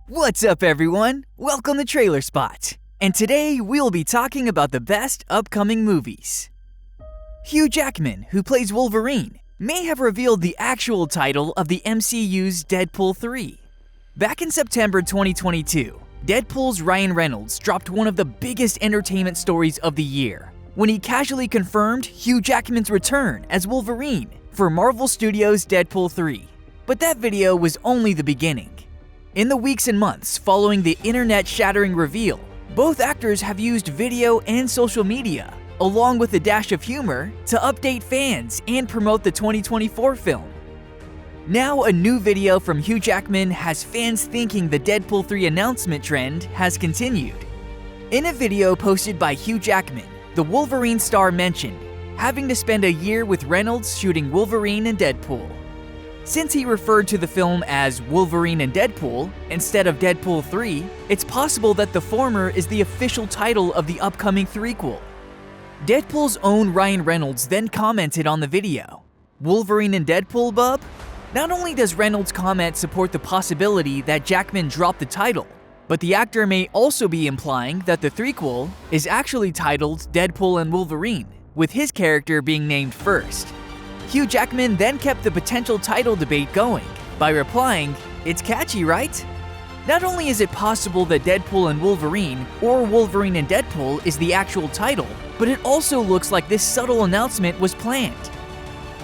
What's up, everyone? Welcome to TrailerSpot, and today we'll be talking about the best upcoming movies. Hugh Jackman, who plays Wolverine, may have revealed the actual title of the MCU's Deadpool 3. Back in September 2022, Deadpool's Ryan Reynolds dropped one of the biggest entertainment stories of the year when he casually confirmed Hugh Jackman's return as Wolverine for Marvel Studios' Deadpool 3. But that video was only the beginning. In the weeks and months following the internet-shattering reveal, both actors have used video and social media, along with a dash of humor, to update fans and promote the 2024 film. Now, a new video from Hugh Jackman has fans thinking the Deadpool 3 announcement trend has continued. In a video posted by Hugh Jackman, the Wolverine star mentioned having to spend a year with Reynolds shooting Wolverine and Deadpool. Since he referred to the film as Wolverine and Deadpool instead of Deadpool 3, it's possible that the former is the official title of the upcoming threequel. Deadpool's own Ryan Reynolds then commented on the video, "Wolverine and Deadpool, bub?" Not only does Reynolds' comment support the possibility that Jackman dropped the title, but the actor may also be implying that the threequel is actually titled Deadpool and Wolverine, with his character being named first. Hugh Jackman then kept the potential title debate going by replying, "It's catchy, right?" Not only is it possible that Deadpool and Wolverine or Wolverine and Deadpool is the actual title, but it also looks like this subtle announcement was planned.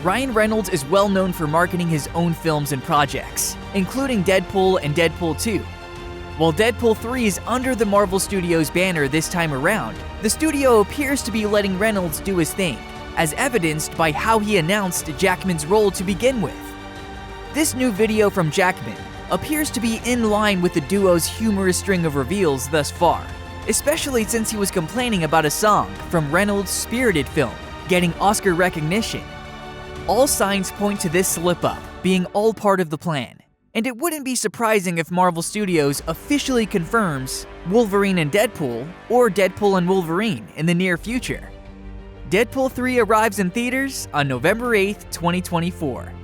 Ryan Reynolds is well known for marketing his own films and projects, including Deadpool and Deadpool 2. While Deadpool 3 is under the Marvel Studios banner this time around, the studio appears to be letting Reynolds do his thing, as evidenced by how he announced Jackman's role to begin with. This new video from Jackman appears to be in line with the duo's humorous string of reveals thus far, especially since he was complaining about a song from Reynolds' spirited film getting Oscar recognition. All signs point to this slip-up being all part of the plan, and it wouldn't be surprising if Marvel Studios officially confirms Wolverine and Deadpool or Deadpool and Wolverine in the near future. Deadpool 3 arrives in theaters on November 8th, 2024.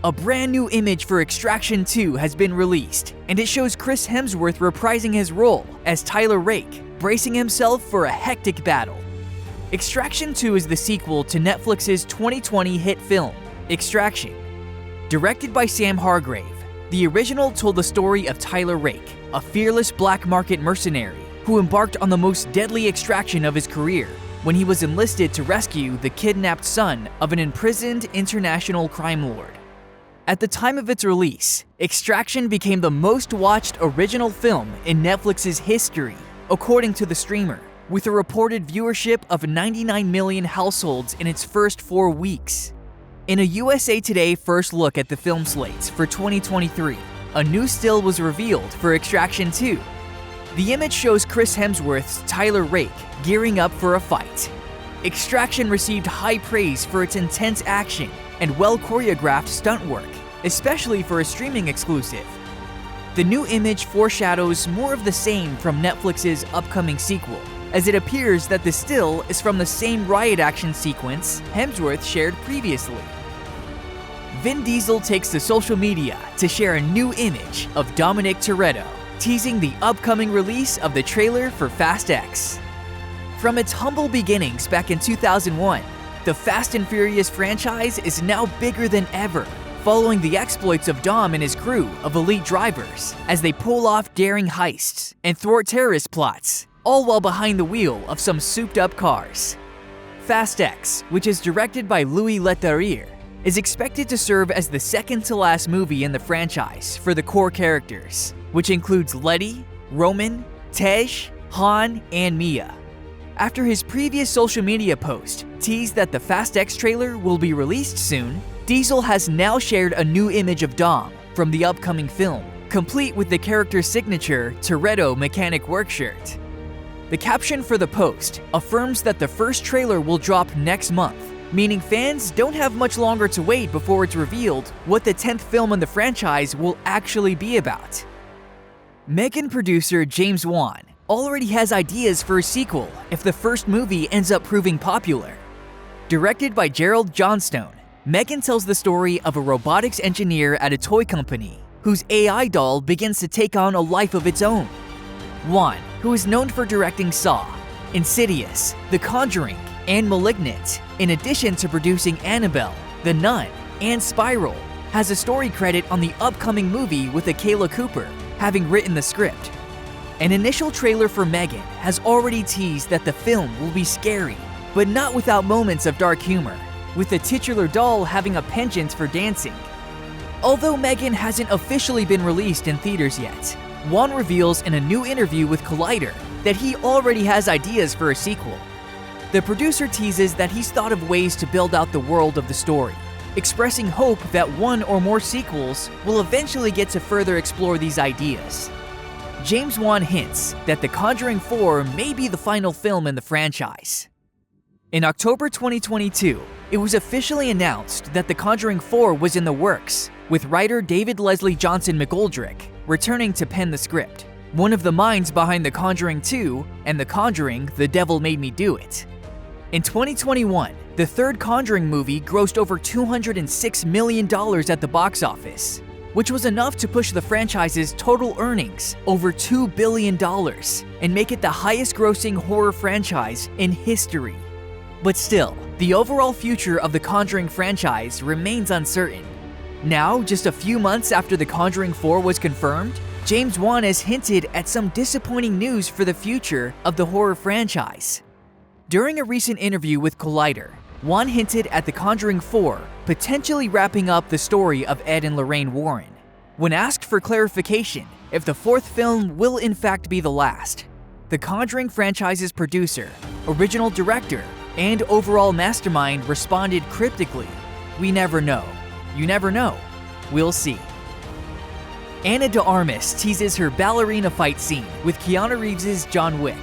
A brand new image for Extraction 2 has been released, and it shows Chris Hemsworth reprising his role as Tyler Rake, bracing himself for a hectic battle. Extraction 2 is the sequel to Netflix's 2020 hit film, Extraction. Directed by Sam Hargrave, the original told the story of Tyler Rake, a fearless black market mercenary who embarked on the most deadly extraction of his career when he was enlisted to rescue the kidnapped son of an imprisoned international crime lord. At the time of its release, Extraction became the most watched original film in Netflix's history, according to the streamer, with a reported viewership of 99 million households in its first 4 weeks. In a USA Today first look at the film slates for 2023, a new still was revealed for Extraction 2. The image shows Chris Hemsworth's Tyler Rake gearing up for a fight. Extraction received high praise for its intense action and well-choreographed stunt work, especially for a streaming exclusive. The new image foreshadows more of the same from Netflix's upcoming sequel, as it appears that the still is from the same riot action sequence Hemsworth shared previously. Vin Diesel takes to social media to share a new image of Dominic Toretto, teasing the upcoming release of the trailer for Fast X. From its humble beginnings back in 2001, the Fast and Furious franchise is now bigger than ever, following the exploits of Dom and his crew of elite drivers as they pull off daring heists and thwart terrorist plots, all while behind the wheel of some souped-up cars. Fast X, which is directed by Louis Leterrier, is expected to serve as the second-to-last movie in the franchise for the core characters, which includes Letty, Roman, Tej, Han, and Mia. After his previous social media post teased that the Fast X trailer will be released soon, Diesel has now shared a new image of Dom from the upcoming film, complete with the character's signature Toretto mechanic work shirt. The caption for the post affirms that the first trailer will drop next month, meaning fans don't have much longer to wait before it's revealed what the 10th film in the franchise will actually be about. Megan producer James Wan already has ideas for a sequel if the first movie ends up proving popular. Directed by Gerald Johnstone, Megan tells the story of a robotics engineer at a toy company whose AI doll begins to take on a life of its own. Juan, who is known for directing Saw, Insidious, The Conjuring, and Malignant, in addition to producing Annabelle, The Nun, and Spiral, has a story credit on the upcoming movie with Akela Cooper, having written the script. An initial trailer for Megan has already teased that the film will be scary, but not without moments of dark humor, with the titular doll having a penchant for dancing. Although Megan hasn't officially been released in theaters yet, Juan reveals in a new interview with Collider that he already has ideas for a sequel. The producer teases that he's thought of ways to build out the world of the story, expressing hope that one or more sequels will eventually get to further explore these ideas. James Wan hints that The Conjuring 4 may be the final film in the franchise. In October 2022, it was officially announced that The Conjuring 4 was in the works, with writer David Leslie Johnson McGoldrick returning to pen the script, one of the minds behind The Conjuring 2 and The Conjuring: The Devil Made Me Do It. In 2021, the third Conjuring movie grossed over $206 million at the box office, which was enough to push the franchise's total earnings over $2 billion and make it the highest-grossing horror franchise in history. But still, the overall future of the Conjuring franchise remains uncertain. Now, just a few months after The Conjuring 4 was confirmed, James Wan has hinted at some disappointing news for the future of the horror franchise. During a recent interview with Collider, Wan hinted at The Conjuring 4 potentially wrapping up the story of Ed and Lorraine Warren. When asked for clarification if the fourth film will in fact be the last, The Conjuring franchise's producer, original director, and overall mastermind responded cryptically, "We never know. You never know. We'll see." Ana de Armas teases her Ballerina fight scene with Keanu Reeves' John Wick.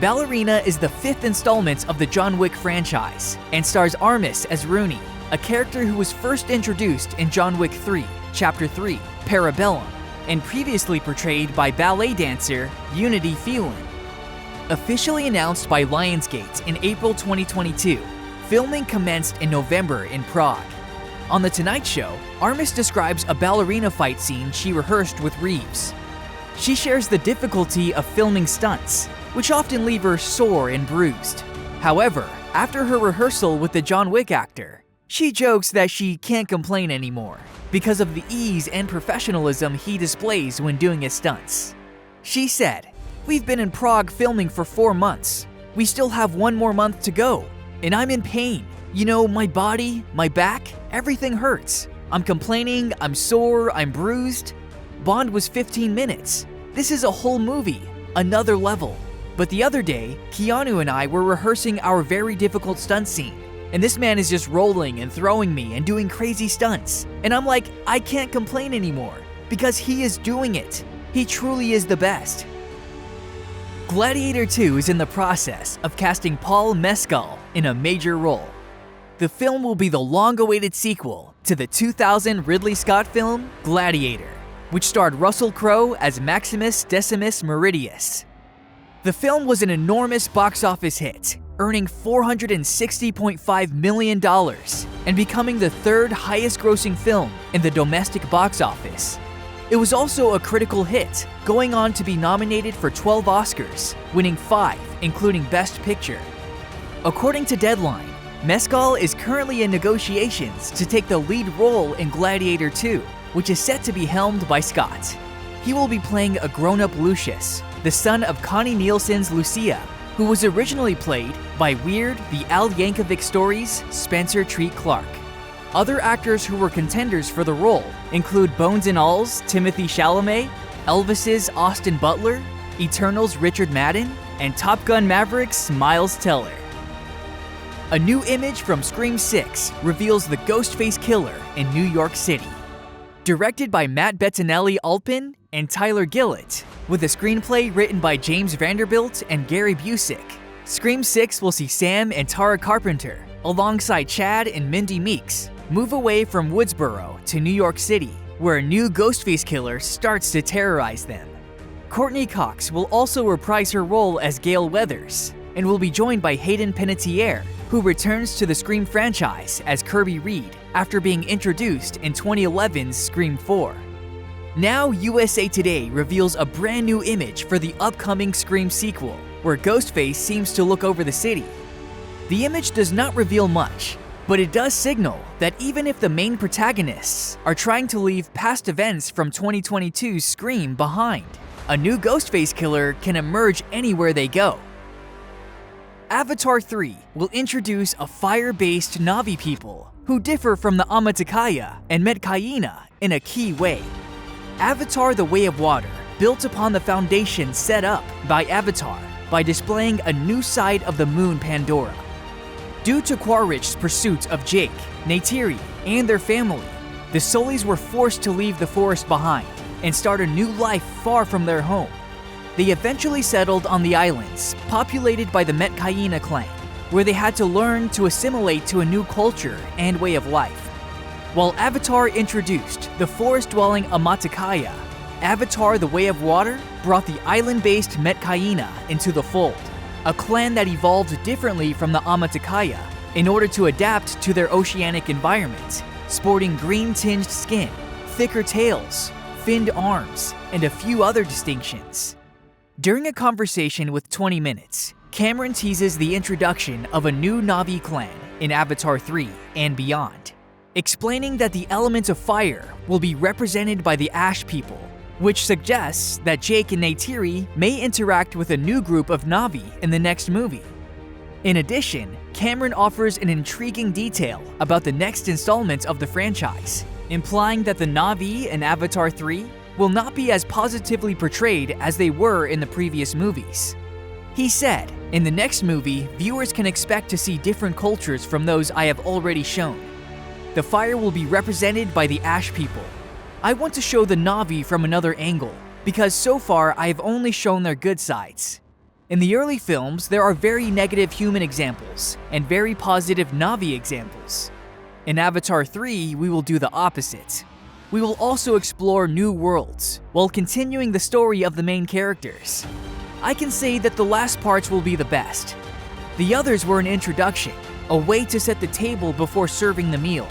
Ballerina is the fifth installment of the John Wick franchise and stars Armas as Rooney, a character who was first introduced in John Wick 3, Chapter 3, Parabellum, and previously portrayed by ballet dancer Unity Phelan. Officially announced by Lionsgate in April 2022, filming commenced in November in Prague. On The Tonight Show, Armas describes a ballerina fight scene she rehearsed with Reeves. She shares the difficulty of filming stunts, which often leave her sore and bruised. However, after her rehearsal with the John Wick actor, she jokes that she can't complain anymore because of the ease and professionalism he displays when doing his stunts. She said, "We've been in Prague filming for 4 months. We still have 1 more month to go, and I'm in pain. You know, my body, my back, everything hurts. I'm complaining, I'm sore, I'm bruised. Bond was 15 minutes. This is a whole movie, another level. But the other day, Keanu and I were rehearsing our very difficult stunt scene, and this man is just rolling and throwing me and doing crazy stunts. And I'm like, I can't complain anymore, because he is doing it. He truly is the best." Gladiator 2 is in the process of casting Paul Mescal in a major role. The film will be the long-awaited sequel to the 2000 Ridley Scott film Gladiator, which starred Russell Crowe as Maximus Decimus Meridius. The film was an enormous box office hit, earning $460.5 million and becoming the third highest-grossing film in the domestic box office. It was also a critical hit, going on to be nominated for 12 Oscars, winning 5, including Best Picture. According to Deadline, Mescal is currently in negotiations to take the lead role in Gladiator 2, which is set to be helmed by Scott. He will be playing a grown-up Lucius, the son of Connie Nielsen's Lucia, who was originally played by Weird the Al Yankovic Stories' Spencer Treat Clark. Other actors who were contenders for the role include Bones and All's Timothy Chalamet, Elvis's Austin Butler, Eternal's Richard Madden, and Top Gun Maverick's Miles Teller. A new image from Scream 6 reveals the Ghostface Killer in New York City. Directed by Matt Bettinelli-Alpin and Tyler Gillett, with a screenplay written by James Vanderbilt and Gary Busick, Scream 6 will see Sam and Tara Carpenter, alongside Chad and Mindy Meeks, move away from Woodsboro to New York City, where a new Ghostface Killer starts to terrorize them. Courtney Cox will also reprise her role as Gail Weathers, and will be joined by Hayden Panettiere, who returns to the Scream franchise as Kirby Reed after being introduced in 2011's Scream 4. Now USA Today reveals a brand new image for the upcoming Scream sequel, where Ghostface seems to look over the city. The image does not reveal much, but it does signal that even if the main protagonists are trying to leave past events from 2022's Scream behind, a new Ghostface killer can emerge anywhere they go. Avatar 3 will introduce a fire-based Na'vi people who differ from the Amaticaya and Metkayina in a key way. Avatar: The Way of Water built upon the foundation set up by Avatar by displaying a new side of the moon Pandora. Due to Quaritch's pursuit of Jake, Neytiri, and their family, the Sullies were forced to leave the forest behind and start a new life far from their home. They eventually settled on the islands populated by the Metkayina clan, where they had to learn to assimilate to a new culture and way of life. While Avatar introduced the forest-dwelling Amaticaya, Avatar: The Way of Water brought the island-based Metkayina into the fold, a clan that evolved differently from the Amaticaya in order to adapt to their oceanic environment, sporting green-tinged skin, thicker tails, finned arms, and a few other distinctions. During a conversation with 20 Minutes, Cameron teases the introduction of a new Na'vi clan in Avatar 3 and beyond, explaining that the element of fire will be represented by the Ash people, which suggests that Jake and Neytiri may interact with a new group of Na'vi in the next movie. In addition, Cameron offers an intriguing detail about the next installment of the franchise, implying that the Na'vi in Avatar 3 will not be as positively portrayed as they were in the previous movies. He said, "In the next movie, viewers can expect to see different cultures from those I have already shown. The fire will be represented by the Ash people. I want to show the Na'vi from another angle, because so far I have only shown their good sides. In the early films, there are very negative human examples and very positive Na'vi examples. In Avatar 3, we will do the opposite. We will also explore new worlds, while continuing the story of the main characters. I can say that the last parts will be the best. The others were an introduction, a way to set the table before serving the meal.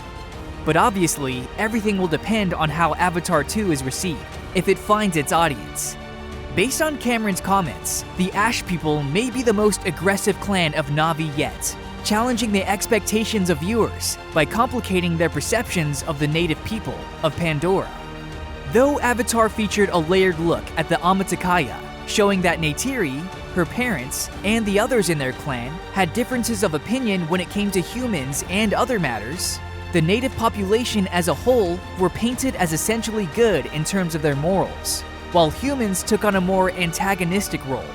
But obviously, everything will depend on how Avatar 2 is received, if it finds its audience." Based on Cameron's comments, the Ash people may be the most aggressive clan of Na'vi yet, challenging the expectations of viewers by complicating their perceptions of the native people of Pandora. Though Avatar featured a layered look at the Amaticaya, showing that Neytiri, her parents, and the others in their clan had differences of opinion when it came to humans and other matters, the native population as a whole were painted as essentially good in terms of their morals, while humans took on a more antagonistic role.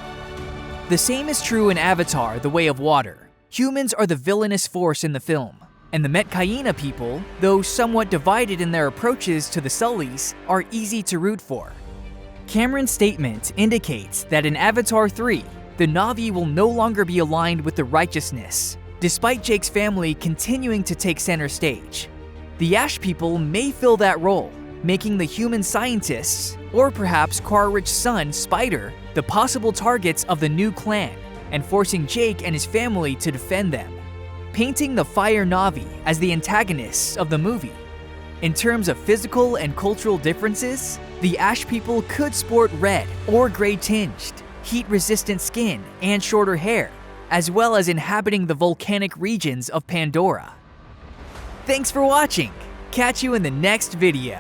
The same is true in Avatar: The Way of Water. Humans are the villainous force in the film, and the Metkayina people, though somewhat divided in their approaches to the Sullies, are easy to root for. Cameron's statement indicates that in Avatar 3, the Na'vi will no longer be aligned with the righteousness, despite Jake's family continuing to take center stage. The Ash people may fill that role, making the human scientists, or perhaps Quaritch's son, Spider, the possible targets of the new clan, and forcing Jake and his family to defend them, painting the Fire Na'vi as the antagonists of the movie. In terms of physical and cultural differences, the Ash people could sport red or gray tinged, heat-resistant skin and shorter hair, as well as inhabiting the volcanic regions of Pandora. Thanks for watching! Catch you in the next video!